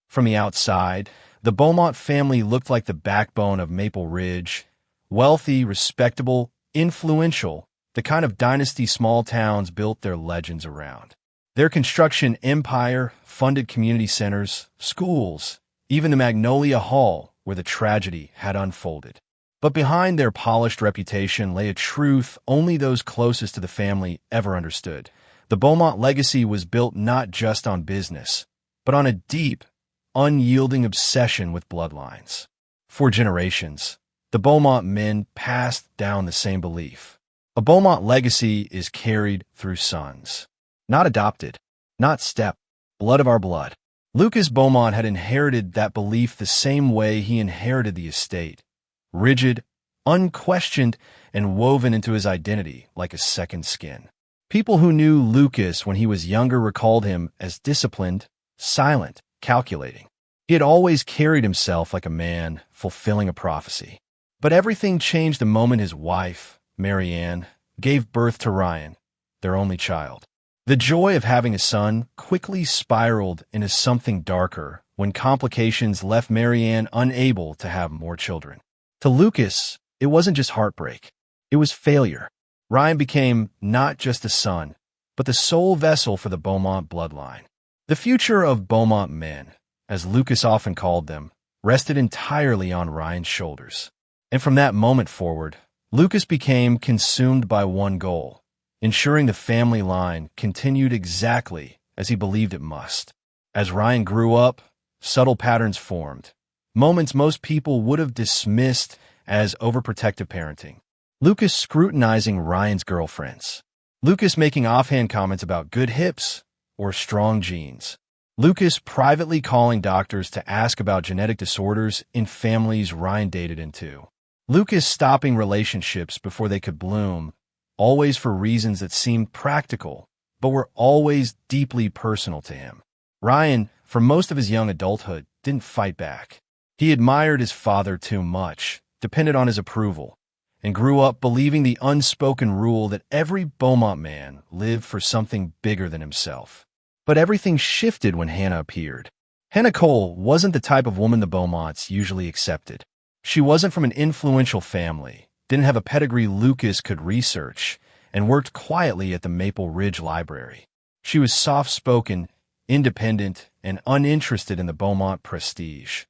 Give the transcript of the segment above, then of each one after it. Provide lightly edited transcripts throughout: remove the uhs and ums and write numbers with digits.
From the outside, the Beaumont family looked like the backbone of Maple Ridge, wealthy, respectable, influential, the kind of dynasty small towns built their legends around. Their construction empire funded community centers, schools, even the Magnolia Hall where the tragedy had unfolded. But behind their polished reputation lay a truth only those closest to the family ever understood. The Beaumont legacy was built not just on business, but on a deep, unyielding obsession with bloodlines. For generations, the Beaumont men passed down the same belief. A Beaumont legacy is carried through sons. Not adopted, not step, blood of our blood. Lucas Beaumont had inherited that belief the same way he inherited the estate. Rigid, unquestioned, and woven into his identity like a second skin. People who knew Lucas when he was younger recalled him as disciplined, silent, calculating. He had always carried himself like a man fulfilling a prophecy. But everything changed the moment his wife, Mary Ann, gave birth to Ryan, their only child. The joy of having a son quickly spiraled into something darker when complications left Mary Ann unable to have more children. To Lucas, it wasn't just heartbreak. It was failure. Ryan became not just a son, but the sole vessel for the Beaumont bloodline. The future of Beaumont men, as Lucas often called them, rested entirely on Ryan's shoulders. And from that moment forward, Lucas became consumed by one goal: ensuring the family line continued exactly as he believed it must. As Ryan grew up, subtle patterns formed. Moments most people would have dismissed as overprotective parenting. Lucas scrutinizing Ryan's girlfriends. Lucas making offhand comments about good hips or strong genes. Lucas privately calling doctors to ask about genetic disorders in families Ryan dated into. Lucas stopping relationships before they could bloom, always for reasons that seemed practical, but were always deeply personal to him. Ryan, for most of his young adulthood, didn't fight back. He admired his father too much, depended on his approval, and grew up believing the unspoken rule that every Beaumont man lived for something bigger than himself. But everything shifted when Hannah appeared. Hannah Cole wasn't the type of woman the Beaumonts usually accepted. She wasn't from an influential family, didn't have a pedigree Lucas could research, and worked quietly at the Maple Ridge Library. She was soft-spoken, independent, and uninterested in the Beaumont prestige.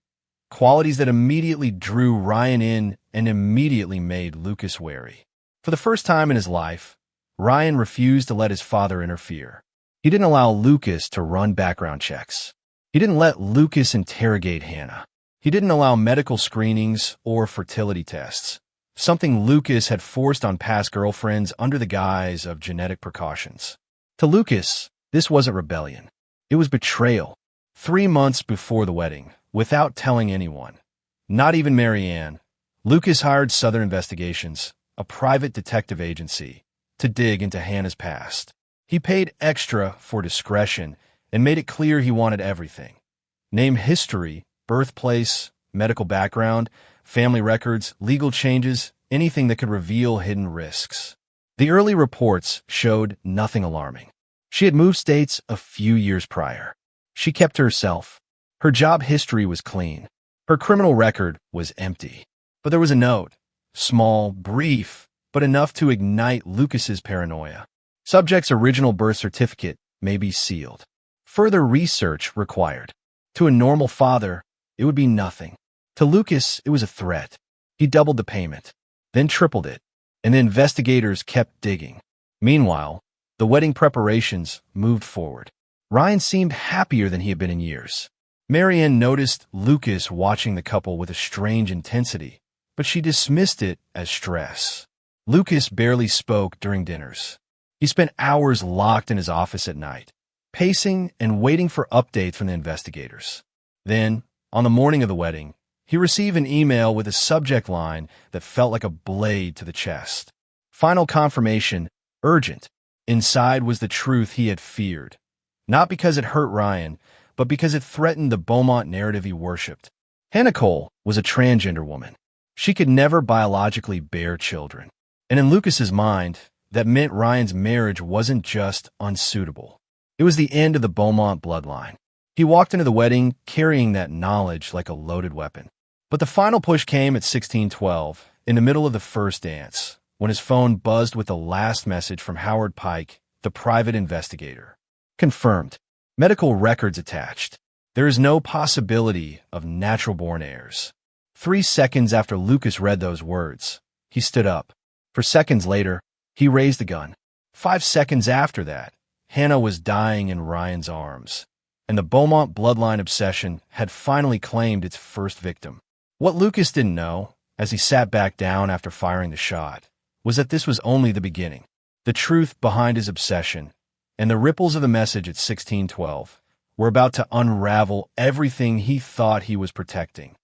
Qualities that immediately drew Ryan in and immediately made Lucas wary. For the first time in his life, Ryan refused to let his father interfere. He didn't allow Lucas to run background checks. He didn't let Lucas interrogate Hannah. He didn't allow medical screenings or fertility tests, something Lucas had forced on past girlfriends under the guise of genetic precautions. To Lucas, this wasn't rebellion. It was betrayal. 3 months before the wedding, without telling anyone, not even Mary Ann, Lucas hired Southern Investigations, a private detective agency, to dig into Hannah's past. He paid extra for discretion and made it clear he wanted everything. Name history, birthplace, medical background, family records, legal changes, anything that could reveal hidden risks. The early reports showed nothing alarming. She had moved states a few years prior. She kept to herself. Her job history was clean. Her criminal record was empty. But there was a note, small, brief, but enough to ignite Lucas's paranoia. Subject's original birth certificate may be sealed. Further research required. To a normal father, it would be nothing. To Lucas, it was a threat. He doubled the payment, then tripled it, and the investigators kept digging. Meanwhile, the wedding preparations moved forward. Ryan seemed happier than he had been in years. Mary Ann noticed Lucas watching the couple with a strange intensity, but she dismissed it as stress. Lucas barely spoke during dinners. He spent hours locked in his office at night, pacing and waiting for updates from the investigators. Then, on the morning of the wedding, he received an email with a subject line that felt like a blade to the chest. Final confirmation, urgent. Inside was the truth he had feared. Not because it hurt Ryan, but because it threatened the Beaumont narrative he worshipped. Hannah Cole was a transgender woman. She could never biologically bear children. And in Lucas's mind, that meant Ryan's marriage wasn't just unsuitable. It was the end of the Beaumont bloodline. He walked into the wedding carrying that knowledge like a loaded weapon. But the final push came at 1612, in the middle of the first dance, when his phone buzzed with the last message from Howard Pike, the private investigator. Confirmed. Medical records attached. There is no possibility of natural-born heirs. 3 seconds after Lucas read those words, he stood up. For seconds later, he raised the gun. 5 seconds after that, Hannah was dying in Ryan's arms, and the Beaumont bloodline obsession had finally claimed its first victim. What Lucas didn't know, as he sat back down after firing the shot, was that this was only the beginning. The truth behind his obsession, and the ripples of the message at 1612, were about to unravel everything he thought he was protecting.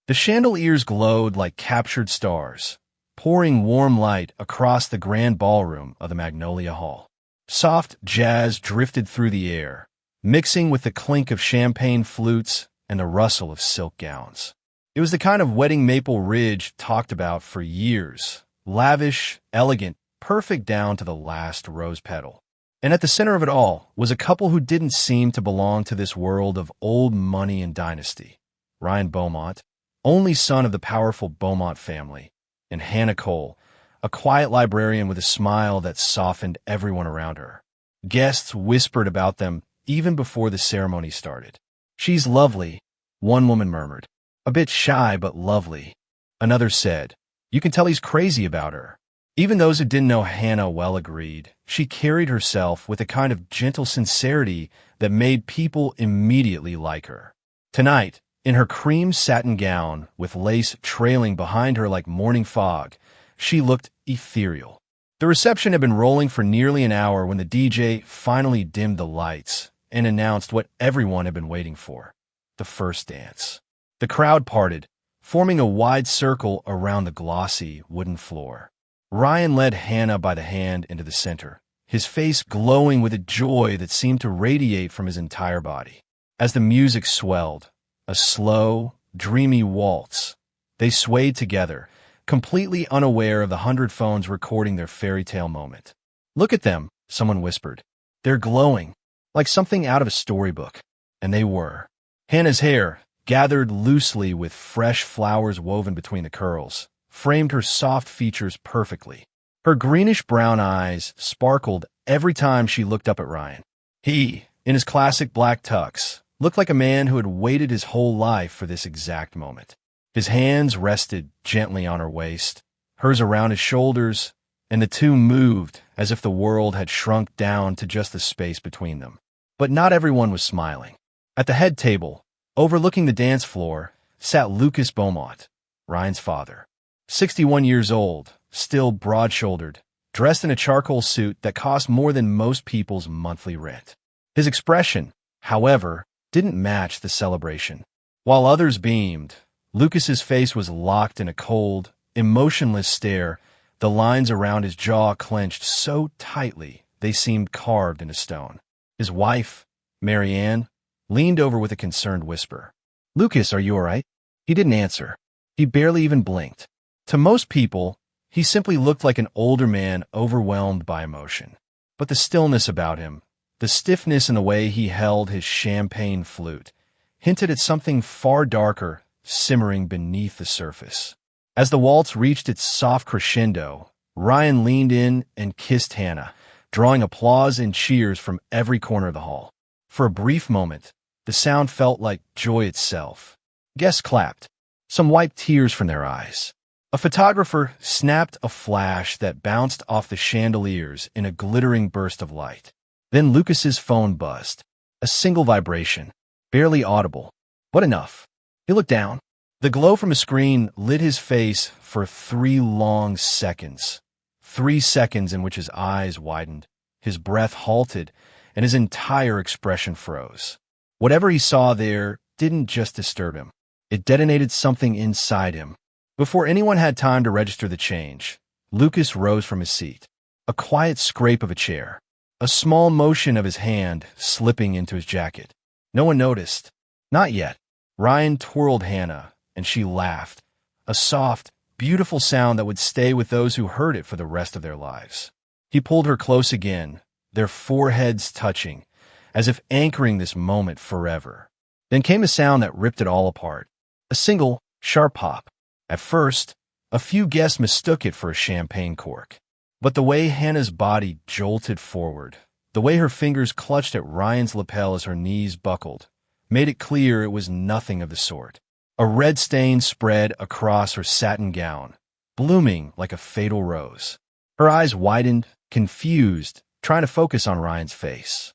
The chandeliers glowed like captured stars, pouring warm light across the grand ballroom of the Magnolia Hall. Soft jazz drifted through the air, mixing with the clink of champagne flutes and the rustle of silk gowns. It was the kind of wedding Maple Ridge talked about for years. Lavish, elegant, perfect down to the last rose petal. And at the center of it all was a couple who didn't seem to belong to this world of old money and dynasty. Ryan Beaumont, only son of the powerful Beaumont family, and Hannah Cole, a quiet librarian with a smile that softened everyone around her. Guests whispered about them even before the ceremony started. "She's lovely," one woman murmured. "A bit shy, but lovely." Another said, "You can tell he's crazy about her." Even those who didn't know Hannah well agreed. She carried herself with a kind of gentle sincerity that made people immediately like her. Tonight, in her cream satin gown, with lace trailing behind her like morning fog, she looked ethereal. The reception had been rolling for nearly an hour when the DJ finally dimmed the lights and announced what everyone had been waiting for: the first dance. The crowd parted, forming a wide circle around the glossy wooden floor. Ryan led Hannah by the hand into the center, his face glowing with a joy that seemed to radiate from his entire body. As the music swelled, a slow, dreamy waltz, they swayed together, completely unaware of the 100 phones recording their fairy tale moment. "Look at them," someone whispered. "They're glowing, like something out of a storybook." And they were. Hannah's hair, gathered loosely with fresh flowers woven between the curls, framed her soft features perfectly. Her greenish-brown eyes sparkled every time she looked up at Ryan. He, in his classic black tux, looked like a man who had waited his whole life for this exact moment. His hands rested gently on her waist, hers around his shoulders, and the two moved as if the world had shrunk down to just the space between them. But not everyone was smiling. At the head table, overlooking the dance floor, sat Lucas Beaumont, Ryan's father. 61 years old, still broad-shouldered, dressed in a charcoal suit that cost more than most people's monthly rent. His expression, however, didn't match the celebration. While others beamed, Lucas's face was locked in a cold, emotionless stare, the lines around his jaw clenched so tightly they seemed carved into stone. His wife, Mary Ann, leaned over with a concerned whisper. "Lucas, are you all right?" He didn't answer. He barely even blinked. To most people, he simply looked like an older man overwhelmed by emotion. But the stillness about him, the stiffness in the way he held his champagne flute, hinted at something far darker simmering beneath the surface. As the waltz reached its soft crescendo, Ryan leaned in and kissed Hannah, drawing applause and cheers from every corner of the hall. For a brief moment, the sound felt like joy itself. Guests clapped. Some wiped tears from their eyes. A photographer snapped a flash that bounced off the chandeliers in a glittering burst of light. Then Lucas's phone buzzed. A single vibration, barely audible, but enough. He looked down. The glow from a screen lit his face for 3 long seconds. 3 seconds in which his eyes widened, his breath halted, and his entire expression froze. Whatever he saw there didn't just disturb him. It detonated something inside him. Before anyone had time to register the change, Lucas rose from his seat. A quiet scrape of a chair. A small motion of his hand slipping into his jacket. No one noticed. Not yet. Ryan twirled Hannah, and she laughed. A soft, beautiful sound that would stay with those who heard it for the rest of their lives. He pulled her close again, their foreheads touching, as if anchoring this moment forever. Then came a sound that ripped it all apart. A single, sharp pop. At first, a few guests mistook it for a champagne cork. But the way Hannah's body jolted forward, the way her fingers clutched at Ryan's lapel as her knees buckled, made it clear it was nothing of the sort. A red stain spread across her satin gown, blooming like a fatal rose. Her eyes widened, confused, trying to focus on Ryan's face.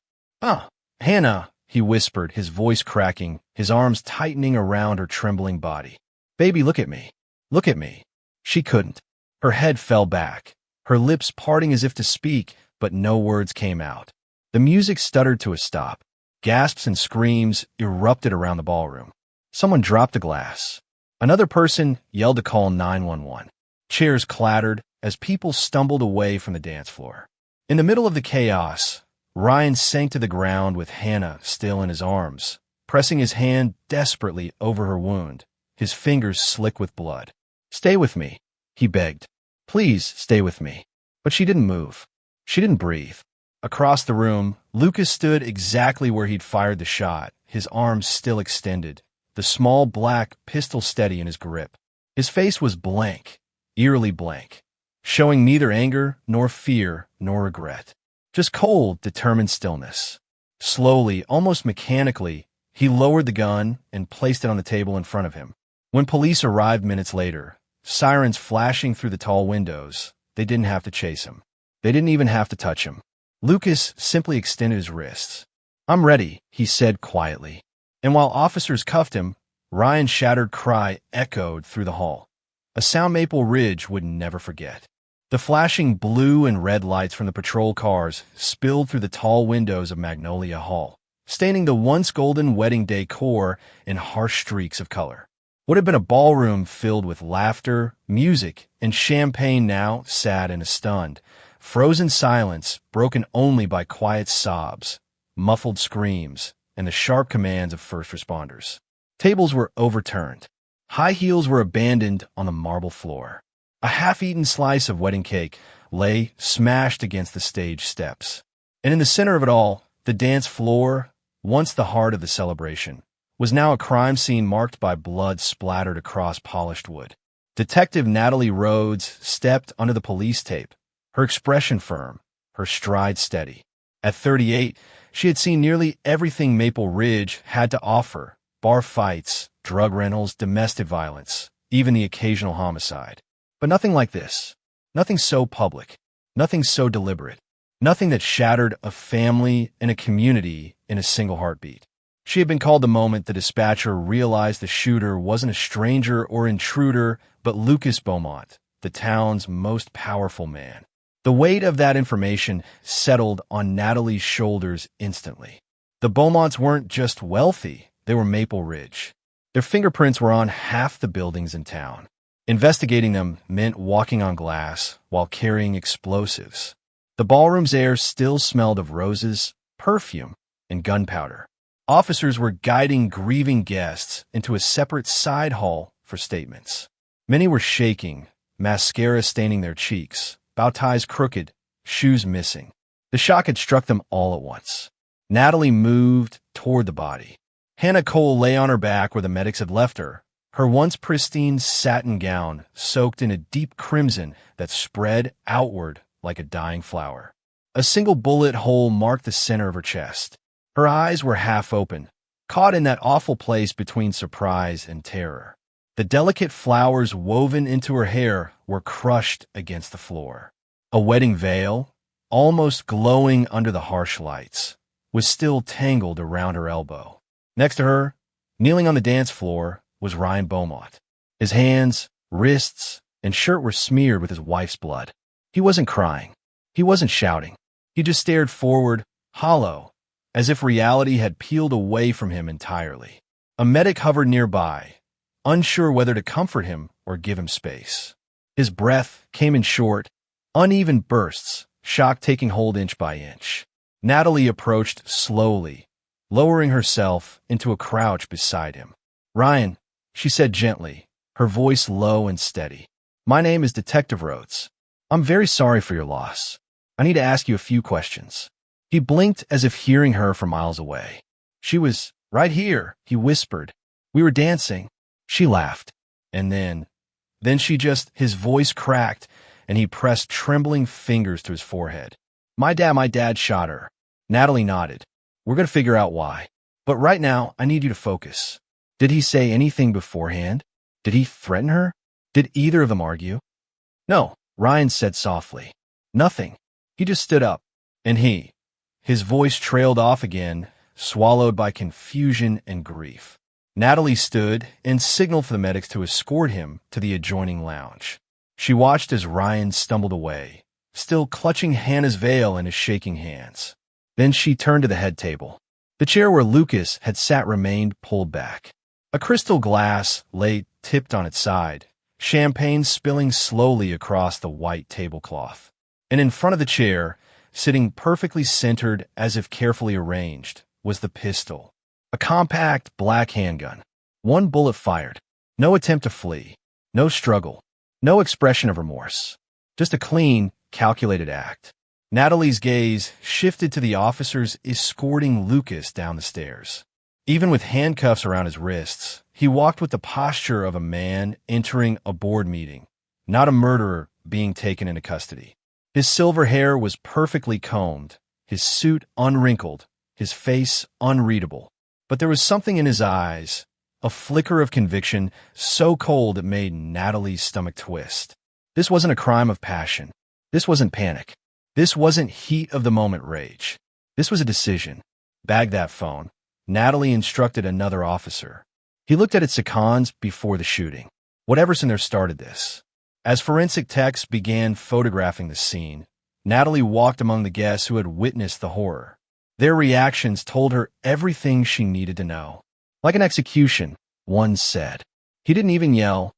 Hannah, he whispered, his voice cracking, his arms tightening around her trembling body. Baby, look at me. Look at me. She couldn't. Her head fell back, her lips parting as if to speak, but no words came out. The music stuttered to a stop. Gasps and screams erupted around the ballroom. Someone dropped a glass. Another person yelled to call 911. Chairs clattered as people stumbled away from the dance floor. In the middle of the chaos, Ryan sank to the ground with Hannah still in his arms, pressing his hand desperately over her wound, his fingers slick with blood. "Stay with me," he begged. "Please stay with me." But she didn't move. She didn't breathe. Across the room, Lucas stood exactly where he'd fired the shot, his arms still extended, the small black pistol steady in his grip. His face was blank, eerily blank, showing neither anger nor fear nor regret. Just cold, determined stillness. Slowly, almost mechanically, he lowered the gun and placed it on the table in front of him. When police arrived minutes later, sirens flashing through the tall windows, they didn't have to chase him. They didn't even have to touch him. Lucas simply extended his wrists. "I'm ready," he said quietly. And while officers cuffed him, Ryan's shattered cry echoed through the hall. A sound Maple Ridge would never forget. The flashing blue and red lights from the patrol cars spilled through the tall windows of Magnolia Hall, staining the once golden wedding decor in harsh streaks of color. What had been a ballroom filled with laughter, music, and champagne now sat in a stunned, frozen silence broken only by quiet sobs, muffled screams, and the sharp commands of first responders. Tables were overturned. High heels were abandoned on the marble floor. A half-eaten slice of wedding cake lay smashed against the stage steps. And in the center of it all, the dance floor, once the heart of the celebration, was now a crime scene marked by blood splattered across polished wood. Detective Natalie Rhodes stepped under the police tape, her expression firm, her stride steady. At 38, she had seen nearly everything Maple Ridge had to offer: bar fights, drug rentals, domestic violence, even the occasional homicide. But nothing like this. Nothing so public. Nothing so deliberate. Nothing that shattered a family and a community in a single heartbeat. She had been called the moment the dispatcher realized the shooter wasn't a stranger or intruder, but Lucas Beaumont, the town's most powerful man. The weight of that information settled on Natalie's shoulders instantly. The Beaumonts weren't just wealthy, they were Maple Ridge. Their fingerprints were on half the buildings in town. Investigating them meant walking on glass while carrying explosives. The ballroom's air still smelled of roses, perfume, and gunpowder. Officers were guiding grieving guests into a separate side hall for statements. Many were shaking, mascara staining their cheeks, bow ties crooked, shoes missing. The shock had struck them all at once. Natalie moved toward the body. Hannah Cole lay on her back where the medics had left her, her once pristine satin gown soaked in a deep crimson that spread outward like a dying flower. A single bullet hole marked the center of her chest. Her eyes were half open, caught in that awful place between surprise and terror. The delicate flowers woven into her hair were crushed against the floor. A wedding veil, almost glowing under the harsh lights, was still tangled around her elbow. Next to her, kneeling on the dance floor, was Ryan Beaumont. His hands, wrists, and shirt were smeared with his wife's blood. He wasn't crying. He wasn't shouting. He just stared forward, hollow, as if reality had peeled away from him entirely. A medic hovered nearby, unsure whether to comfort him or give him space. His breath came in short, uneven bursts, shock taking hold inch by inch. Natalie approached slowly, lowering herself into a crouch beside him. "Ryan," she said gently, her voice low and steady. "My name is Detective Rhodes. I'm very sorry for your loss. I need to ask you a few questions. He blinked as if hearing her from miles away. She was right here, he whispered. We were dancing. She laughed. And then his voice cracked, and he pressed trembling fingers to his forehead. My dad shot her. Natalie nodded. We're going to figure out why. But right now, I need you to focus. Did he say anything beforehand? Did he threaten her? Did either of them argue? No, Ryan said softly. Nothing. He just stood up. And his voice trailed off again, swallowed by confusion and grief. Natalie stood and signaled for the medics to escort him to the adjoining lounge. She watched as Ryan stumbled away, still clutching Hannah's veil in his shaking hands. Then she turned to the head table. The chair where Lucas had sat remained pulled back. A crystal glass lay tipped on its side, champagne spilling slowly across the white tablecloth. And in front of the chair, sitting perfectly centered as if carefully arranged, was the pistol. A compact black handgun. One bullet fired. No attempt to flee. No struggle. No expression of remorse. Just a clean, calculated act. Natalie's gaze shifted to the officers escorting Lucas down the stairs. Even with handcuffs around his wrists, he walked with the posture of a man entering a board meeting, not a murderer being taken into custody. His silver hair was perfectly combed, his suit unwrinkled, his face unreadable. But there was something in his eyes, a flicker of conviction so cold it made Natalie's stomach twist. This wasn't a crime of passion. This wasn't panic. This wasn't heat-of-the-moment rage. This was a decision. Bag that phone. Natalie instructed another officer. He looked at its icons before the shooting. What Everson there started this. As forensic techs began photographing the scene, Natalie walked among the guests who had witnessed the horror. Their reactions told her everything she needed to know. Like an execution, one said. He didn't even yell,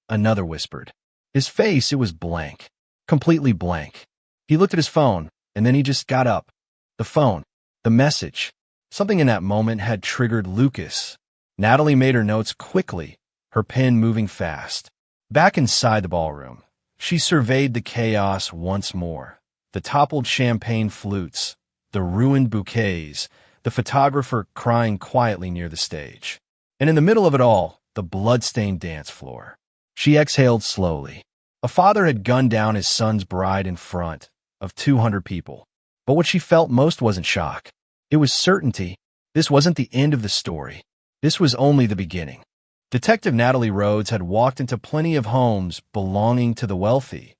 another whispered. His face, it was blank. Completely blank. He looked at his phone, and then he just got up. The phone. The message. Something in that moment had triggered Lucas. Natalie made her notes quickly, her pen moving fast. Back inside the ballroom, she surveyed the chaos once more. The toppled champagne flutes, the ruined bouquets, the photographer crying quietly near the stage. And in the middle of it all, the blood-stained dance floor. She exhaled slowly. A father had gunned down his son's bride in front of 200 people. But what she felt most wasn't shock. It was certainty. This wasn't the end of the story. This was only the beginning. Detective Natalie Rhodes had walked into plenty of homes belonging to the wealthy.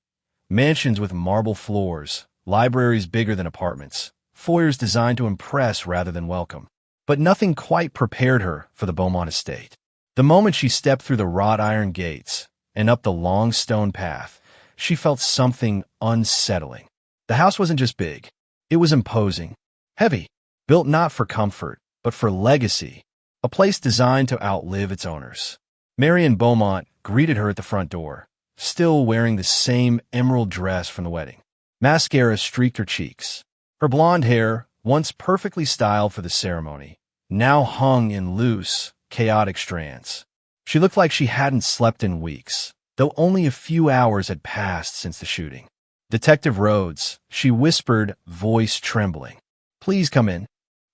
Mansions with marble floors, libraries bigger than apartments, foyers designed to impress rather than welcome. But nothing quite prepared her for the Beaumont estate. The moment she stepped through the wrought iron gates and up the long stone path, she felt something unsettling. The house wasn't just big. It was imposing, heavy, built not for comfort, but for legacy, a place designed to outlive its owners. Marion Beaumont greeted her at the front door, still wearing the same emerald dress from the wedding. Mascara streaked her cheeks. Her blonde hair, once perfectly styled for the ceremony, now hung in loose, chaotic strands. She looked like she hadn't slept in weeks, though only a few hours had passed since the shooting. Detective Rhodes, she whispered, voice trembling. Please come in.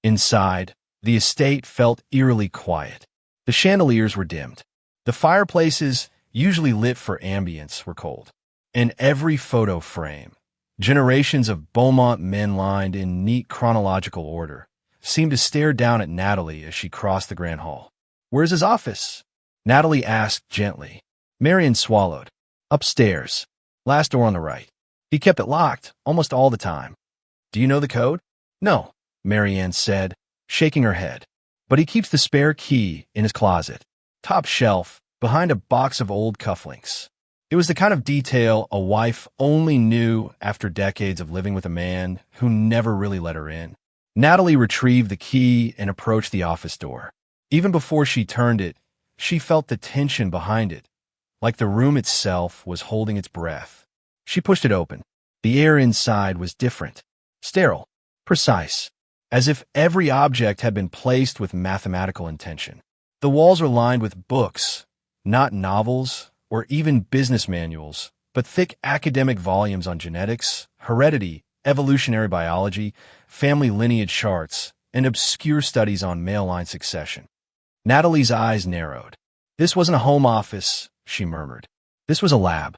Inside, the estate felt eerily quiet. The chandeliers were dimmed. The fireplaces, usually lit for ambience, were cold. In every photo frame, generations of Beaumont men lined in neat chronological order seemed to stare down at Natalie as she crossed the grand hall. Where's his office? Natalie asked gently. Marion swallowed. Upstairs. Last door on the right. He kept it locked almost all the time. Do you know the code? No, Marianne said, shaking her head. But he keeps the spare key in his closet, top shelf, behind a box of old cufflinks. It was the kind of detail a wife only knew after decades of living with a man who never really let her in. Natalie retrieved the key and approached the office door. Even before she turned it, she felt the tension behind it, like the room itself was holding its breath. She pushed it open. The air inside was different, sterile, precise, as if every object had been placed with mathematical intention. The walls were lined with books, not novels or even business manuals, but thick academic volumes on genetics, heredity, evolutionary biology, family lineage charts, and obscure studies on male line succession. Natalie's eyes narrowed. This wasn't a home office, she murmured. This was a lab.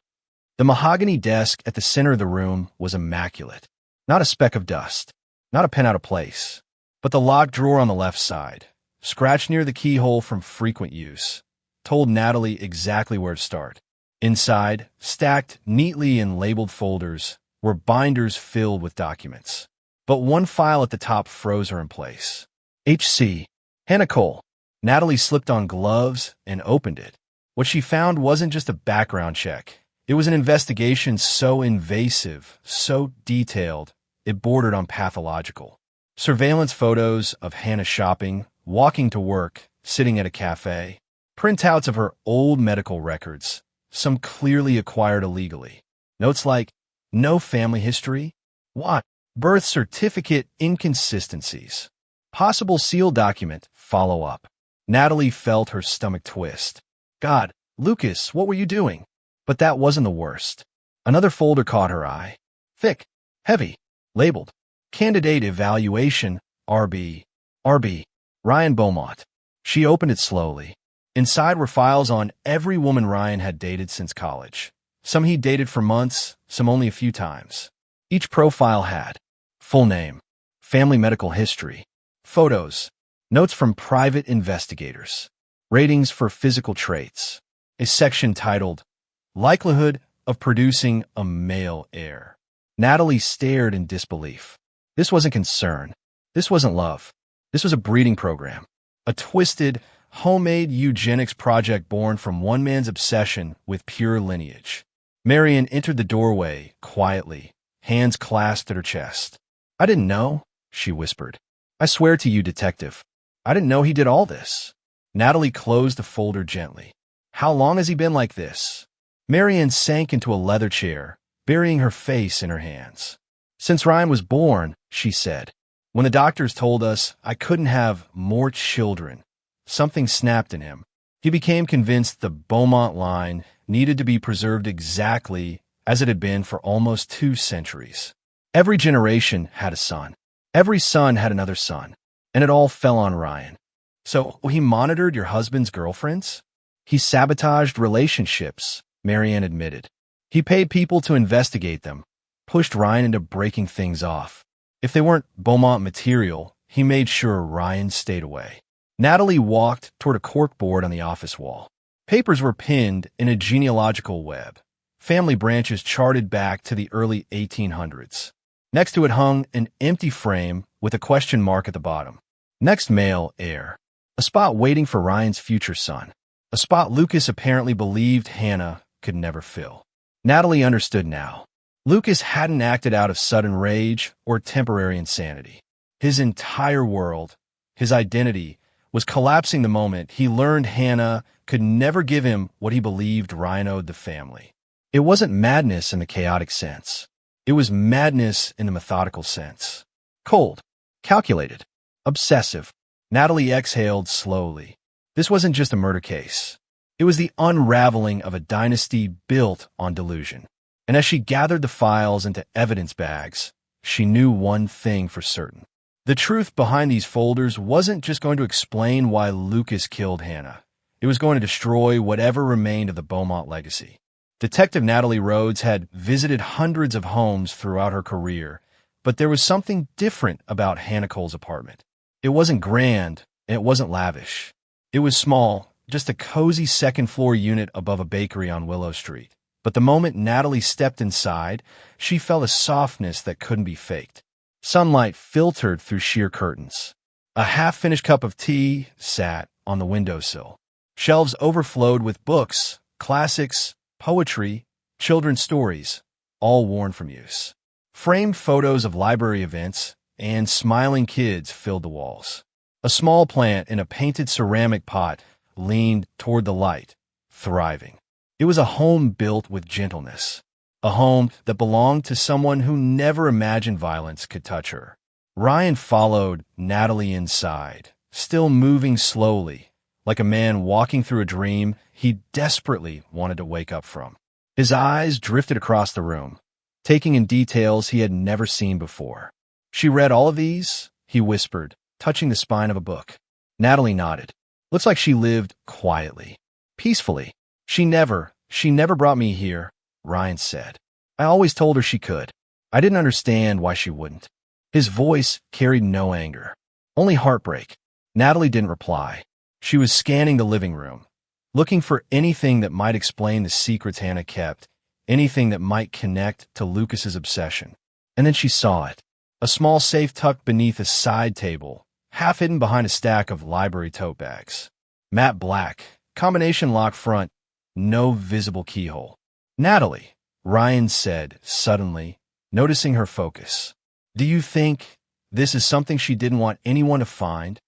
The mahogany desk at the center of the room was immaculate. Not a speck of dust, not a pen out of place, but the locked drawer on the left side, scratched near the keyhole from frequent use, told Natalie exactly where to start. Inside, stacked neatly in labeled folders, were binders filled with documents. But one file at the top froze her in place. H.C. Hannah Cole. Natalie slipped on gloves and opened it. What she found wasn't just a background check. It was an investigation so invasive, so detailed, it bordered on pathological. Surveillance photos of Hannah shopping, walking to work, sitting at a cafe. Printouts of her old medical records, some clearly acquired illegally. Notes like, no family history? What? Birth certificate inconsistencies. Possible seal document, follow-up. Natalie felt her stomach twist. God, Lucas, what were you doing? But that wasn't the worst. Another folder caught her eye. Thick, heavy, labeled. Candidate Evaluation, RB. Ryan Beaumont. She opened it slowly. Inside were files on every woman Ryan had dated since college. Some he'd dated for months, some only a few times. Each profile had full name, family medical history, photos, notes from private investigators, ratings for physical traits, a section titled Likelihood of Producing a Male Heir. Natalie stared in disbelief. This wasn't concern. This wasn't love. This was a breeding program. A twisted, homemade eugenics project born from one man's obsession with pure lineage. Marion entered the doorway, quietly, hands clasped at her chest. I didn't know, she whispered. I swear to you, detective. I didn't know he did all this. Natalie closed the folder gently. How long has he been like this? Marion sank into a leather chair, burying her face in her hands. Since Ryan was born, she said. When the doctors told us I couldn't have more children, something snapped in him. He became convinced the Beaumont line needed to be preserved exactly as it had been for almost 2 centuries. Every generation had a son. Every son had another son. And it all fell on Ryan. So he monitored your husband's girlfriends? He sabotaged relationships, Marianne admitted. He paid people to investigate them, pushed Ryan into breaking things off. If they weren't Beaumont material, he made sure Ryan stayed away. Natalie walked toward a corkboard on the office wall. Papers were pinned in a genealogical web. Family branches charted back to the early 1800s. Next to it hung an empty frame with a question mark at the bottom. Next male heir. A spot waiting for Ryan's future son. A spot Lucas apparently believed Hannah could never fill. Natalie understood now. Lucas hadn't acted out of sudden rage or temporary insanity. His entire world, his identity, was collapsing the moment he learned Hannah could never give him what he believed Ryan owed the family. It wasn't madness in the chaotic sense. It was madness in the methodical sense. Cold, calculated, obsessive. Natalie exhaled slowly. This wasn't just a murder case. It was the unraveling of a dynasty built on delusion. And as she gathered the files into evidence bags, she knew one thing for certain. The truth behind these folders wasn't just going to explain why Lucas killed Hannah. It was going to destroy whatever remained of the Beaumont legacy. Detective Natalie Rhodes had visited hundreds of homes throughout her career, but there was something different about Hannah Cole's apartment. It wasn't grand, and it wasn't lavish. It was small, just a cozy second-floor unit above a bakery on Willow Street. But the moment Natalie stepped inside, she felt a softness that couldn't be faked. Sunlight filtered through sheer curtains. A half-finished cup of tea sat on the windowsill. Shelves overflowed with books, classics, poetry, children's stories, all worn from use. Framed photos of library events and smiling kids filled the walls. A small plant in a painted ceramic pot leaned toward the light, thriving. It was a home built with gentleness, a home that belonged to someone who never imagined violence could touch her. Ryan followed Natalie inside, still moving slowly, like a man walking through a dream he desperately wanted to wake up from. His eyes drifted across the room, taking in details he had never seen before. She read all of these? He whispered, touching the spine of a book. Natalie nodded. Looks like she lived quietly, peacefully. She never brought me here, Ryan said. I always told her she could. I didn't understand why she wouldn't. His voice carried no anger, only heartbreak. Natalie didn't reply. She was scanning the living room, looking for anything that might explain the secrets Hannah kept, anything that might connect to Lucas's obsession. And then she saw it. A small safe tucked beneath a side table, half hidden behind a stack of library tote bags. Matte black, combination lock front, no visible keyhole. Natalie, Ryan said suddenly, noticing her focus. Do you think this is something she didn't want anyone to find?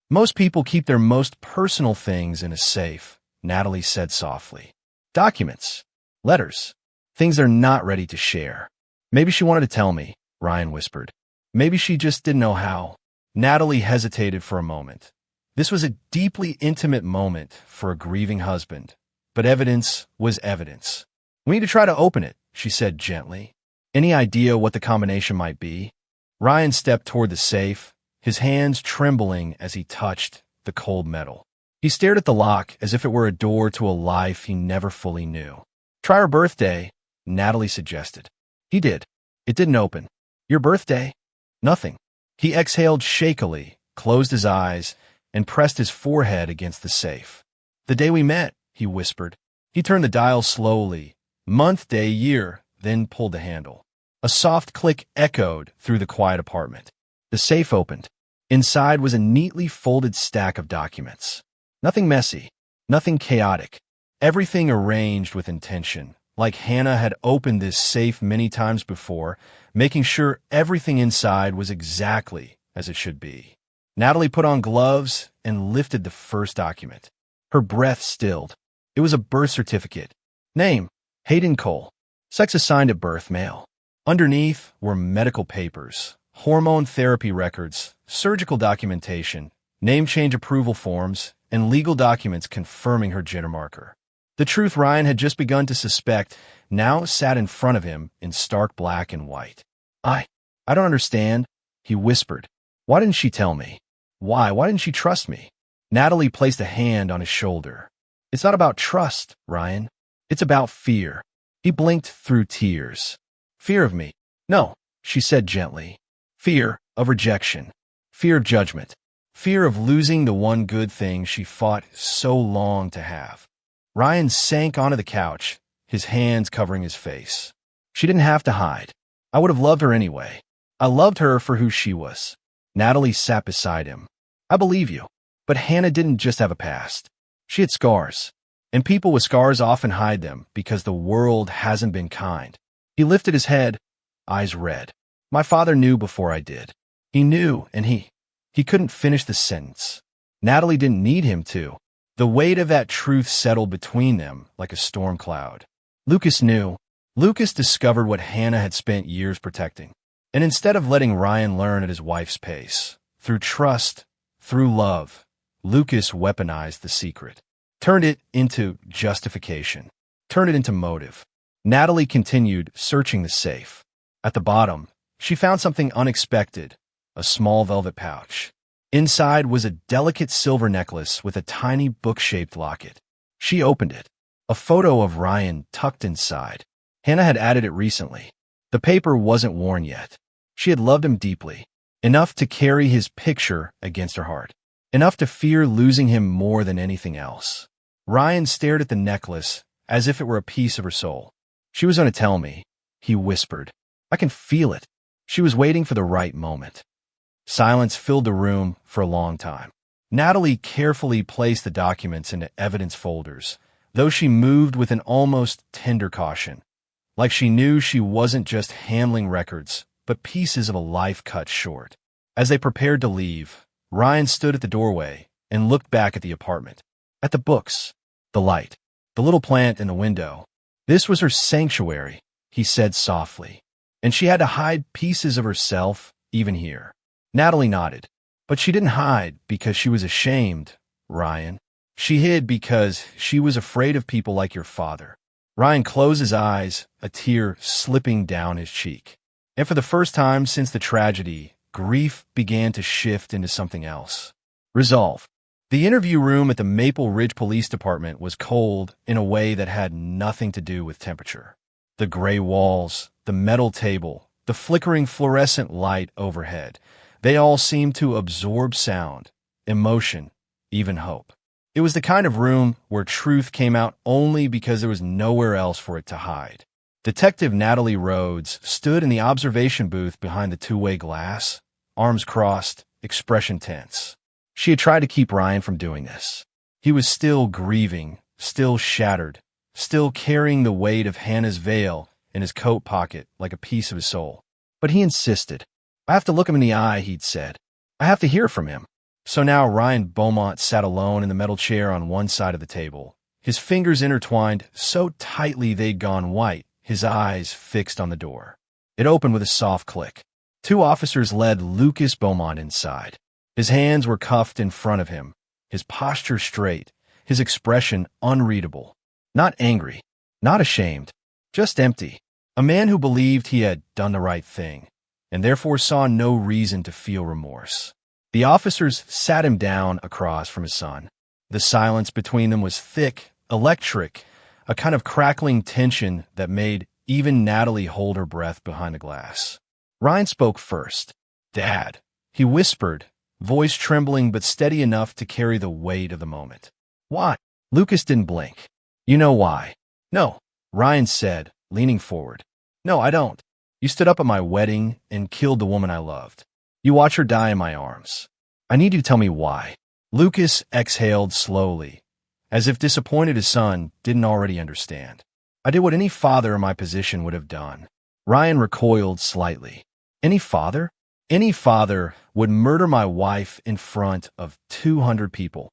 Most people keep their most personal things in a safe, Natalie said softly. Documents, letters, things they're not ready to share. Maybe she wanted to tell me, Ryan whispered. Maybe she just didn't know how. Natalie hesitated for a moment. This was a deeply intimate moment for a grieving husband, but evidence was evidence. We need to try to open it, she said gently. Any idea what the combination might be? Ryan stepped toward the safe, his hands trembling as he touched the cold metal. He stared at the lock as if it were a door to a life he never fully knew. Try her birthday, Natalie suggested. He did. It didn't open. Your birthday? Nothing. He exhaled shakily, closed his eyes, and pressed his forehead against the safe. The day we met, he whispered. He turned the dial slowly, month, day, year, then pulled the handle. A soft click echoed through the quiet apartment. The safe opened. Inside was a neatly folded stack of documents. Nothing messy, nothing chaotic. Everything arranged with intention, like Hannah had opened this safe many times before, making sure everything inside was exactly as it should be. Natalie put on gloves and lifted the first document. Her breath stilled. It was a birth certificate. Name, Hayden Cole. Sex assigned at birth, male. Underneath were medical papers, hormone therapy records, surgical documentation, name change approval forms, and legal documents confirming her gender marker. The truth Ryan had just begun to suspect now sat in front of him in stark black and white. I don't understand, he whispered. Why didn't she tell me? Why didn't she trust me? Natalie placed a hand on his shoulder. It's not about trust, Ryan. It's about fear. He blinked through tears. Fear of me? No, she said gently. Fear of rejection. Fear of judgment. Fear of losing the one good thing she fought so long to have. Ryan sank onto the couch, his hands covering his face. She didn't have to hide. I would have loved her anyway. I loved her for who she was. Natalie sat beside him. I believe you. But Hannah didn't just have a past. She had scars. And people with scars often hide them because the world hasn't been kind. He lifted his head, eyes red. My father knew before I did. He knew, and he couldn't finish the sentence. Natalie didn't need him to. The weight of that truth settled between them like a storm cloud. Lucas knew. Lucas discovered what Hannah had spent years protecting. And instead of letting Ryan learn at his wife's pace, through trust, through love, Lucas weaponized the secret. Turned it into justification. Turned it into motive. Natalie continued searching the safe. At the bottom, she found something unexpected, a small velvet pouch. Inside was a delicate silver necklace with a tiny book-shaped locket. She opened it. A photo of Ryan tucked inside. Hannah had added it recently. The paper wasn't worn yet. She had loved him deeply, enough to carry his picture against her heart, enough to fear losing him more than anything else. Ryan stared at the necklace as if it were a piece of her soul. She was going to tell me, he whispered. I can feel it. She was waiting for the right moment. Silence filled the room for a long time. Natalie carefully placed the documents into evidence folders, though she moved with an almost tender caution, like she knew she wasn't just handling records, but pieces of a life cut short. As they prepared to leave, Ryan stood at the doorway and looked back at the apartment, at the books, the light, the little plant in the window. This was her sanctuary, he said softly, and she had to hide pieces of herself even here. Natalie nodded, but she didn't hide because she was ashamed, Ryan. She hid because she was afraid of people like your father. Ryan closed his eyes, a tear slipping down his cheek. And for the first time since the tragedy, grief began to shift into something else. Resolve. The interview room at the Maple Ridge Police Department was cold in a way that had nothing to do with temperature. The gray walls, the metal table, the flickering fluorescent light overhead, they all seemed to absorb sound, emotion, even hope. It was the kind of room where truth came out only because there was nowhere else for it to hide. Detective Natalie Rhodes stood in the observation booth behind the two-way glass, arms crossed, expression tense. She had tried to keep Ryan from doing this. He was still grieving, still shattered, still carrying the weight of Hannah's veil in his coat pocket like a piece of his soul. But he insisted. I have to look him in the eye, he'd said. I have to hear from him. So now Ryan Beaumont sat alone in the metal chair on one side of the table, his fingers intertwined so tightly they'd gone white, his eyes fixed on the door. It opened with a soft click. Two officers led Lucas Beaumont inside. His hands were cuffed in front of him, his posture straight, his expression unreadable. Not angry, not ashamed, just empty. A man who believed he had done the right thing, and therefore saw no reason to feel remorse. The officers sat him down across from his son. The silence between them was thick, electric, a kind of crackling tension that made even Natalie hold her breath behind the glass. Ryan spoke first. Dad, he whispered, voice trembling but steady enough to carry the weight of the moment. Why? Lucas didn't blink. You know why? No, Ryan said, leaning forward. No, I don't. You stood up at my wedding and killed the woman I loved. You watch her die in my arms. I need you to tell me why. Lucas exhaled slowly, as if disappointed his son didn't already understand. I did what any father in my position would have done. Ryan recoiled slightly. Any father? Any father would murder my wife in front of 200 people.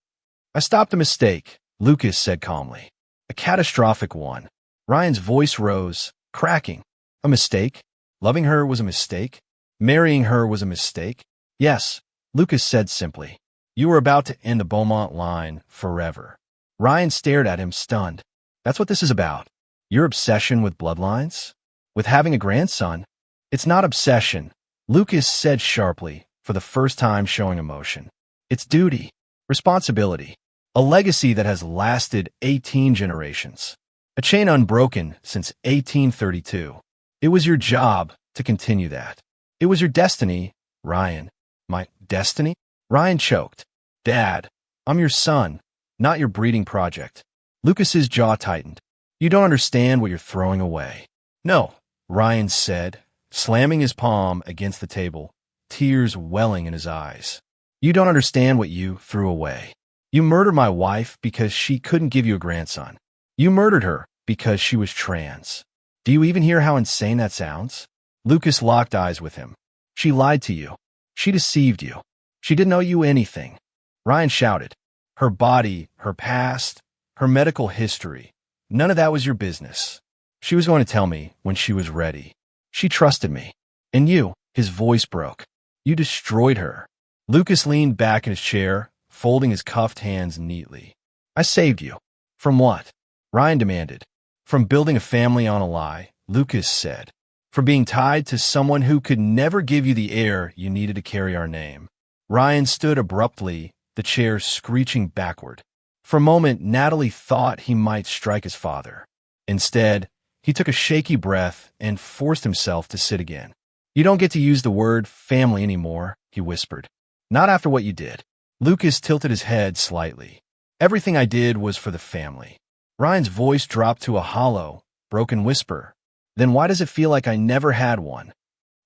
I stopped a mistake, Lucas said calmly. A catastrophic one. Ryan's voice rose, cracking. A mistake? Loving her was a mistake? Marrying her was a mistake? Yes, Lucas said simply. You were about to end the Beaumont line forever. Ryan stared at him, stunned. That's what this is about. Your obsession with bloodlines? With having a grandson? It's not obsession, Lucas said sharply, for the first time showing emotion. It's duty, responsibility, a legacy that has lasted 18 generations, a chain unbroken since 1832. It was your job to continue that. It was your destiny, Ryan. My destiny? Ryan choked. Dad, I'm your son, not your breeding project. Lucas's jaw tightened. You don't understand what you're throwing away. No, Ryan said, slamming his palm against the table, tears welling in his eyes. You don't understand what you threw away. You murdered my wife because she couldn't give you a grandson. You murdered her because she was trans. Do you even hear how insane that sounds? Lucas locked eyes with him. She lied to you. She deceived you. She didn't owe you anything. Ryan shouted. Her body, her past, her medical history. None of that was your business. She was going to tell me when she was ready. She trusted me. And you, his voice broke. You destroyed her. Lucas leaned back in his chair, folding his cuffed hands neatly. I saved you. From what? Ryan demanded. From building a family on a lie, Lucas said. From being tied to someone who could never give you the air you needed to carry our name. Ryan stood abruptly, the chair screeching backward. For a moment, Natalie thought he might strike his father. Instead, he took a shaky breath and forced himself to sit again. You don't get to use the word family anymore, he whispered. Not after what you did. Lucas tilted his head slightly. Everything I did was for the family. Ryan's voice dropped to a hollow, broken whisper. Then why does it feel like I never had one?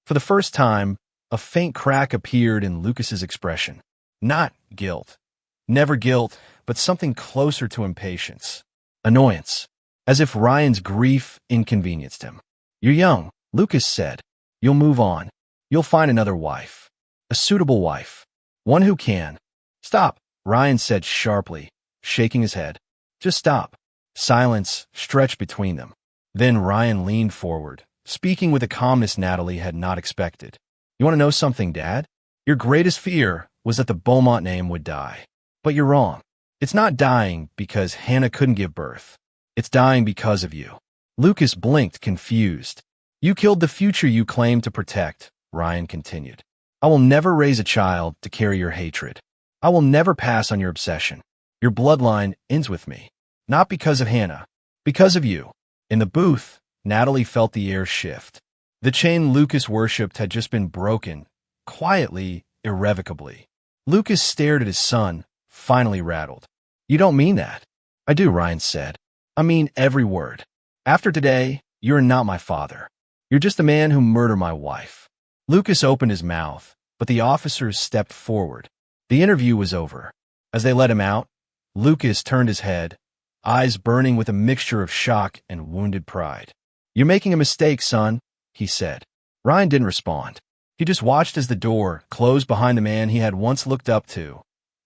For the first time, a faint crack appeared in Lucas's expression. Not guilt. Never guilt, but something closer to impatience. Annoyance. As if Ryan's grief inconvenienced him. You're young, Lucas said. You'll move on. You'll find another wife. A suitable wife. One who can. Stop, Ryan said sharply, shaking his head. Just stop. Silence stretched between them. Then Ryan leaned forward, speaking with a calmness Natalie had not expected. You want to know something, Dad? Your greatest fear was that the Beaumont name would die. But you're wrong. It's not dying because Hannah couldn't give birth. It's dying because of you. Lucas blinked, confused. You killed the future you claimed to protect, Ryan continued. I will never raise a child to carry your hatred. I will never pass on your obsession. Your bloodline ends with me. Not because of Hannah, because of you. In the booth, Natalie felt the air shift. The chain Lucas worshipped had just been broken, quietly, irrevocably. Lucas stared at his son, finally rattled. You don't mean that. I do, Ryan said. I mean every word. After today, you're not my father. You're just the man who murdered my wife. Lucas opened his mouth, but the officers stepped forward. The interview was over. As they let him out, Lucas turned his head, eyes burning with a mixture of shock and wounded pride. You're making a mistake, son, he said. Ryan didn't respond. He just watched as the door closed behind the man he had once looked up to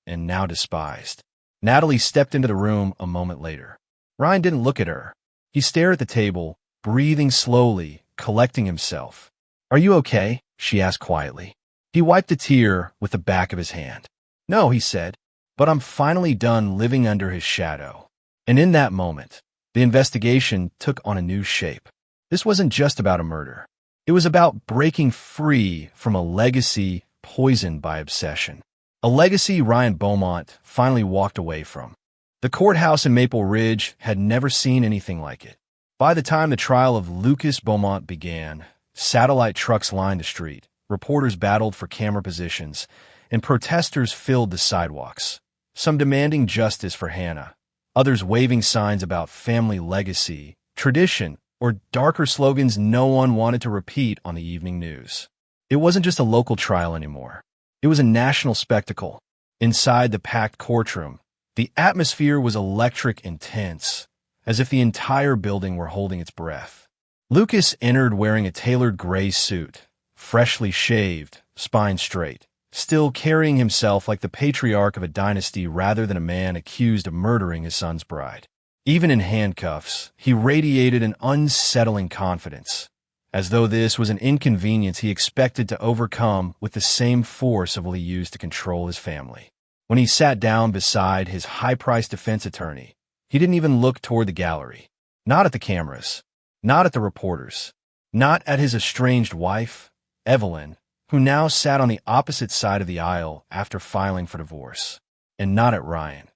and now despised. Natalie stepped into the room a moment later. Ryan didn't look at her. He stared at the table, breathing slowly, collecting himself. Are you okay? She asked quietly. He wiped a tear with the back of his hand. No, he said, but I'm finally done living under his shadow. And in that moment, the investigation took on a new shape. This wasn't just about a murder. It was about breaking free from a legacy poisoned by obsession. A legacy Ryan Beaumont finally walked away from. The courthouse in Maple Ridge had never seen anything like it. By the time the trial of Lucas Beaumont began, satellite trucks lined the street, reporters battled for camera positions, and protesters filled the sidewalks, some demanding justice for Hannah, others waving signs about family legacy, tradition, or darker slogans no one wanted to repeat on the evening news. It wasn't just a local trial anymore. It was a national spectacle. Inside the packed courtroom, the atmosphere was electric and tense, as if the entire building were holding its breath. Lucas entered wearing a tailored gray suit, freshly shaved, spine straight, still carrying himself like the patriarch of a dynasty rather than a man accused of murdering his son's bride. Even in handcuffs, he radiated an unsettling confidence, as though this was an inconvenience he expected to overcome with the same force of what he used to control his family. When he sat down beside his high-priced defense attorney, he didn't even look toward the gallery, not at the cameras, not at the reporters, not at his estranged wife, Evelyn, who now sat on the opposite side of the aisle after filing for divorce, and not at Ryan,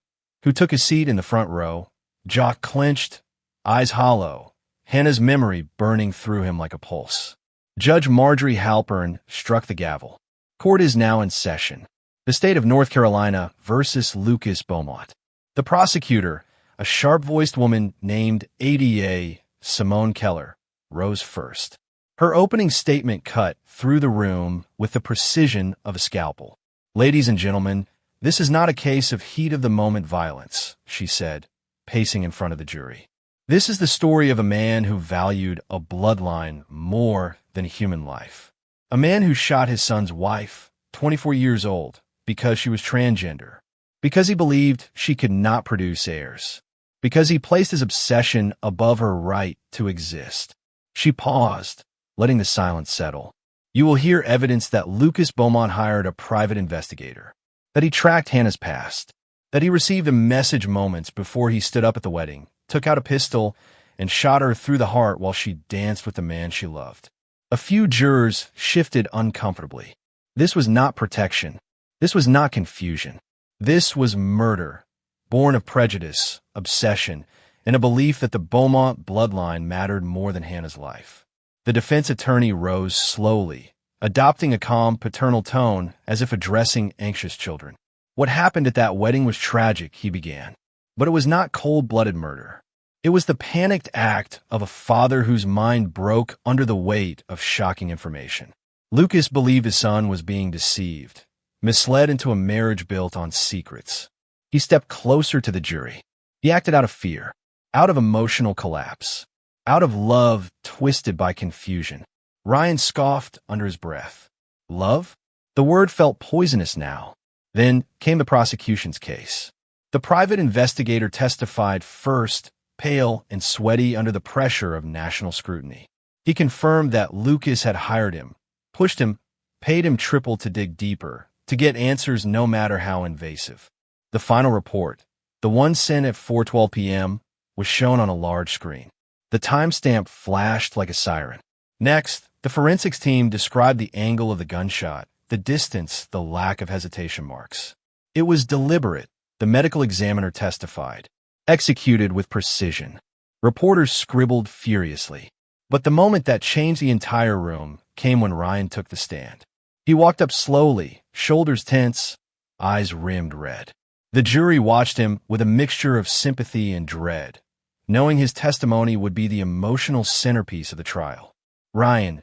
who took a seat in the front row, jaw clenched, eyes hollow, Hannah's memory burning through him like a pulse. Judge Marjorie Halpern struck the gavel. Court is now in session. The state of North Carolina versus Lucas Beaumont. The prosecutor, a sharp-voiced woman named ADA Simone Keller, rose first. Her opening statement cut through the room with the precision of a scalpel. Ladies and gentlemen, this is not a case of heat-of-the-moment violence, she said, pacing in front of the jury. This is the story of a man who valued a bloodline more than human life. A man who shot his son's wife, 24 years old, because she was transgender, because he believed she could not produce heirs, because he placed his obsession above her right to exist. She paused, letting the silence settle. You will hear evidence that Lucas Beaumont hired a private investigator, that he tracked Hannah's past, that he received a message moments before he stood up at the wedding, took out a pistol, and shot her through the heart while she danced with the man she loved. A few jurors shifted uncomfortably. This was not protection. This was not confusion. This was murder, born of prejudice, obsession, and a belief that the Beaumont bloodline mattered more than Hannah's life. The defense attorney rose slowly, adopting a calm, paternal tone as if addressing anxious children. What happened at that wedding was tragic, he began. But it was not cold-blooded murder. It was the panicked act of a father whose mind broke under the weight of shocking information. Lucas believed his son was being deceived, misled into a marriage built on secrets. He stepped closer to the jury. He acted out of fear, out of emotional collapse, out of love twisted by confusion. Ryan scoffed under his breath. Love? The word felt poisonous now. Then came the prosecution's case. The private investigator testified first, pale and sweaty under the pressure of national scrutiny. He confirmed that Lucas had hired him, pushed him, paid him triple to dig deeper, to get answers no matter how invasive. The final report, the one sent at 4:12 p.m., was shown on a large screen. The timestamp flashed like a siren. Next, the forensics team described the angle of the gunshot, the distance, the lack of hesitation marks. It was deliberate, the medical examiner testified, executed with precision. Reporters scribbled furiously. But the moment that changed the entire room came when Ryan took the stand. He walked up slowly, shoulders tense, eyes rimmed red. The jury watched him with a mixture of sympathy and dread, knowing his testimony would be the emotional centerpiece of the trial. Ryan,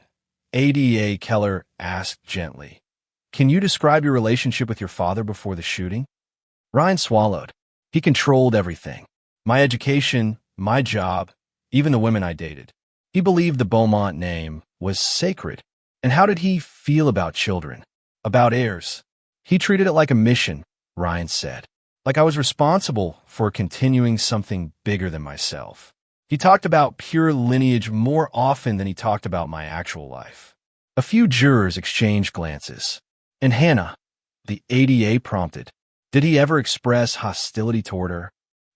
ADA Keller asked gently, "Can you describe your relationship with your father before the shooting?" Ryan swallowed. He controlled everything. My education, my job, even the women I dated. He believed the Beaumont name was sacred. And how did he feel about children? About heirs? He treated it like a mission, Ryan said. Like I was responsible for continuing something bigger than myself. He talked about pure lineage more often than he talked about my actual life. A few jurors exchanged glances. And Hannah, the ADA prompted, did he ever express hostility toward her?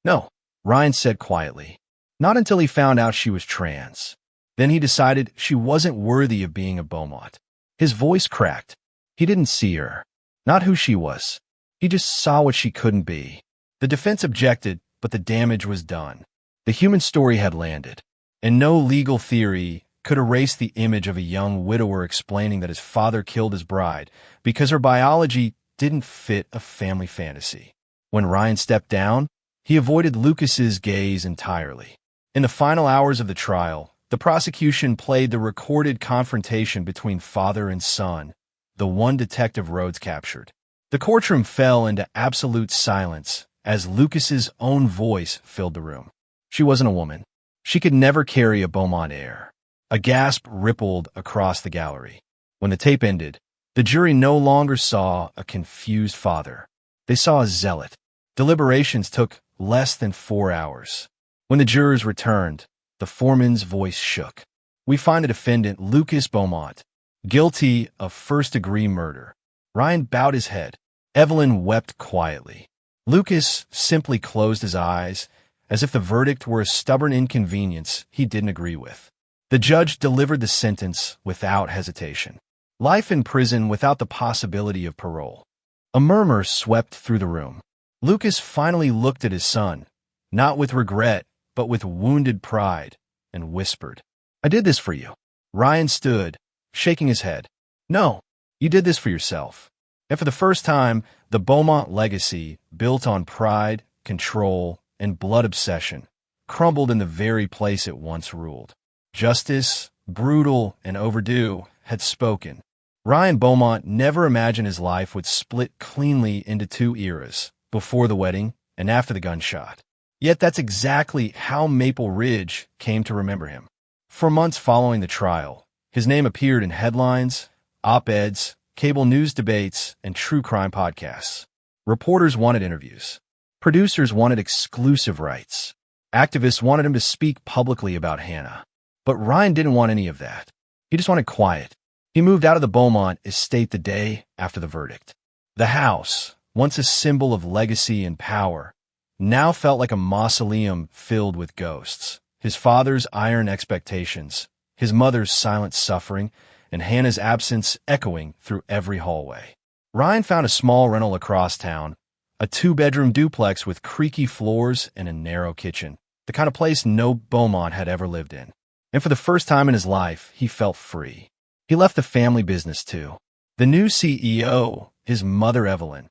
No, Ryan said quietly. Not until he found out she was trans. Then he decided she wasn't worthy of being a Beaumont. His voice cracked. He didn't see her. Not who she was. He just saw what she couldn't be. The defense objected, but the damage was done. The human story had landed, and no legal theory could erase the image of a young widower explaining that his father killed his bride because her biology didn't fit a family fantasy. When Ryan stepped down, he avoided Lucas's gaze entirely. In the final hours of the trial, the prosecution played the recorded confrontation between father and son, the one Detective Rhodes captured. The courtroom fell into absolute silence as Lucas's own voice filled the room. She wasn't a woman. She could never carry a Beaumont heir. A gasp rippled across the gallery. When the tape ended, the jury no longer saw a confused father. They saw a zealot. Deliberations took less than 4 hours. When the jurors returned, the foreman's voice shook. We find the defendant, Lucas Beaumont, guilty of first-degree murder. Ryan bowed his head. Evelyn wept quietly. Lucas simply closed his eyes, as if the verdict were a stubborn inconvenience he didn't agree with. The judge delivered the sentence without hesitation. Life in prison without the possibility of parole. A murmur swept through the room. Lucas finally looked at his son, not with regret, but with wounded pride, and whispered, "I did this for you." Ryan stood, shaking his head. "No, you did this for yourself." And for the first time, the Beaumont legacy, built on pride, control, and blood obsession, crumbled in the very place it once ruled. Justice, brutal and overdue, had spoken. Ryan Beaumont never imagined his life would split cleanly into two eras, before the wedding and after the gunshot. Yet that's exactly how Maple Ridge came to remember him. For months following the trial, his name appeared in headlines, op-eds, cable news debates, and true crime podcasts. Reporters wanted interviews. Producers wanted exclusive rights. Activists wanted him to speak publicly about Hannah. But Ryan didn't want any of that. He just wanted quiet. He moved out of the Beaumont estate the day after the verdict. The house, once a symbol of legacy and power, now felt like a mausoleum filled with ghosts. His father's iron expectations, his mother's silent suffering, and Hannah's absence echoing through every hallway. Ryan found a small rental across town, a 2-bedroom duplex with creaky floors and a narrow kitchen, the kind of place no Beaumont had ever lived in. And for the first time in his life, he felt free. He left the family business too. The new CEO, his mother Evelyn,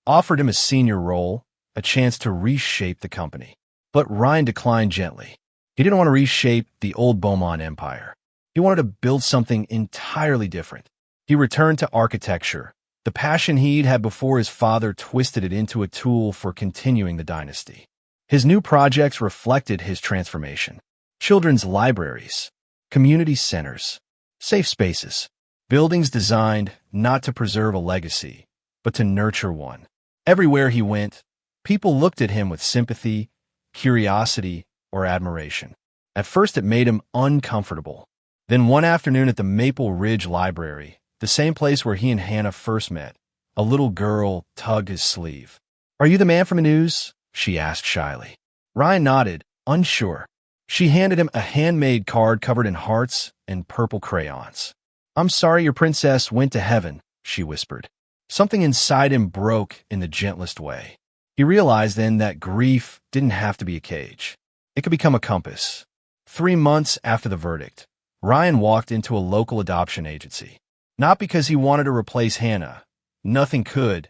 offered him a senior role, a chance to reshape the company. But Ryan declined gently. He didn't want to reshape the old Beaumont empire. He wanted to build something entirely different. He returned to architecture, the passion he'd had before his father twisted it into a tool for continuing the dynasty. His new projects reflected his transformation. Children's libraries, community centers, safe spaces, buildings designed not to preserve a legacy, but to nurture one. Everywhere he went, people looked at him with sympathy, curiosity, or admiration. At first it made him uncomfortable. Then one afternoon at the Maple Ridge Library, the same place where he and Hannah first met, a little girl tugged his sleeve. "Are you the man from the news?" she asked shyly. Ryan nodded, unsure. She handed him a handmade card covered in hearts and purple crayons. "I'm sorry your princess went to heaven," she whispered. Something inside him broke in the gentlest way. He realized then that grief didn't have to be a cage. It could become a compass. 3 months after the verdict, Ryan walked into a local adoption agency. Not because he wanted to replace Hannah. Nothing could,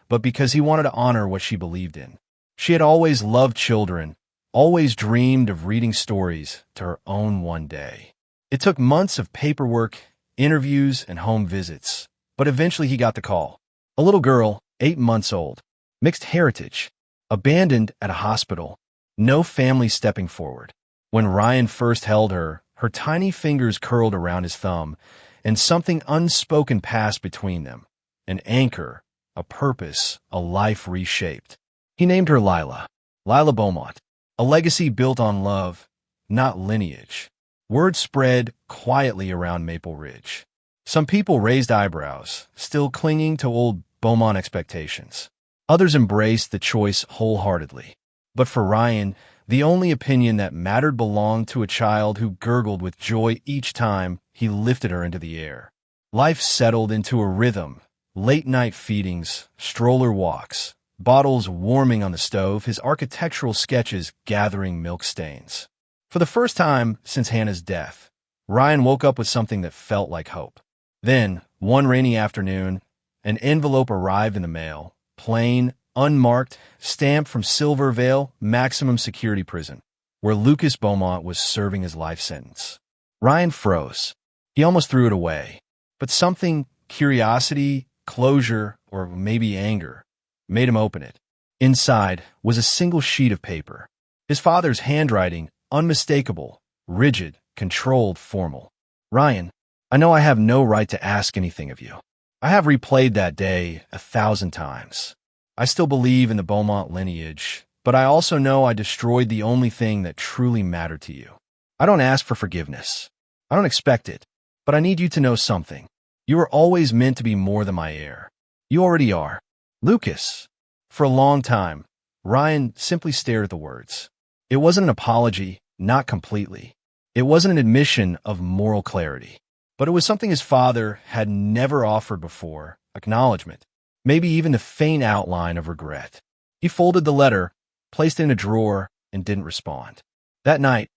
but because he wanted to honor what she believed in. She had always loved children, always dreamed of reading stories to her own one day. It took months of paperwork, interviews, and home visits, but eventually he got the call. A little girl, 8 months old, mixed heritage, abandoned at a hospital, no family stepping forward. When Ryan first held her, her tiny fingers curled around his thumb, and something unspoken passed between them. An anchor, a purpose, a life reshaped. He named her Lila Beaumont, a legacy built on love, not lineage. Word spread quietly around Maple Ridge. Some people raised eyebrows, still clinging to old Beaumont expectations. Others embraced the choice wholeheartedly. But for Ryan, the only opinion that mattered belonged to a child who gurgled with joy each time he lifted her into the air. Life settled into a rhythm, late-night feedings, stroller walks, bottles warming on the stove, his architectural sketches gathering milk stains. For the first time since Hannah's death, Ryan woke up with something that felt like hope. Then, one rainy afternoon, an envelope arrived in the mail, plain, unmarked, stamped from Silver Vale Maximum Security Prison, where Lucas Beaumont was serving his life sentence. Ryan froze. He almost threw it away. But something, curiosity, closure, or maybe anger, made him open it. Inside was a single sheet of paper. His father's handwriting, unmistakable, rigid, controlled, formal. "Ryan, I know I have no right to ask anything of you. I have replayed that day 1,000 times. I still believe in the Beaumont lineage, but I also know I destroyed the only thing that truly mattered to you. I don't ask for forgiveness. I don't expect it, but I need you to know something. You were always meant to be more than my heir. You already are. Lucas." For a long time, Ryan simply stared at the words. It wasn't an apology, not completely. It wasn't an admission of moral clarity. But it was something his father had never offered before, acknowledgement, maybe even the faint outline of regret. He folded the letter, placed it in a drawer, and didn't respond. That night,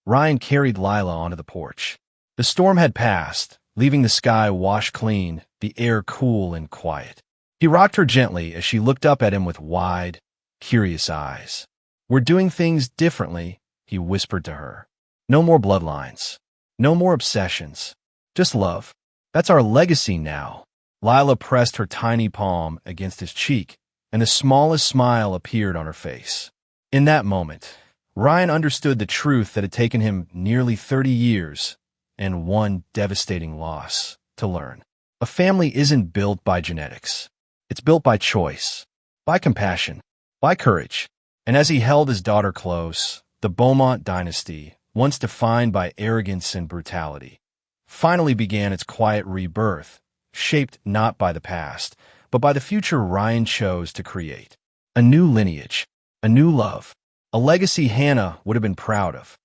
Ryan carried Lila onto the porch. The storm had passed, leaving the sky washed clean, the air cool and quiet. He rocked her gently as she looked up at him with wide, curious eyes. "We're doing things differently," he whispered to her. "No more bloodlines. No more obsessions. Just love. That's our legacy now." Lila pressed her tiny palm against his cheek, and the smallest smile appeared on her face. In that moment, Ryan understood the truth that had taken him nearly 30 years and one devastating loss to learn. A family isn't built by genetics. It's built by choice, by compassion, by courage. And as he held his daughter close, the Beaumont dynasty, once defined by arrogance and brutality, finally began its quiet rebirth, shaped not by the past, but by the future Ryan chose to create. A new lineage, a new love, a legacy Hannah would have been proud of,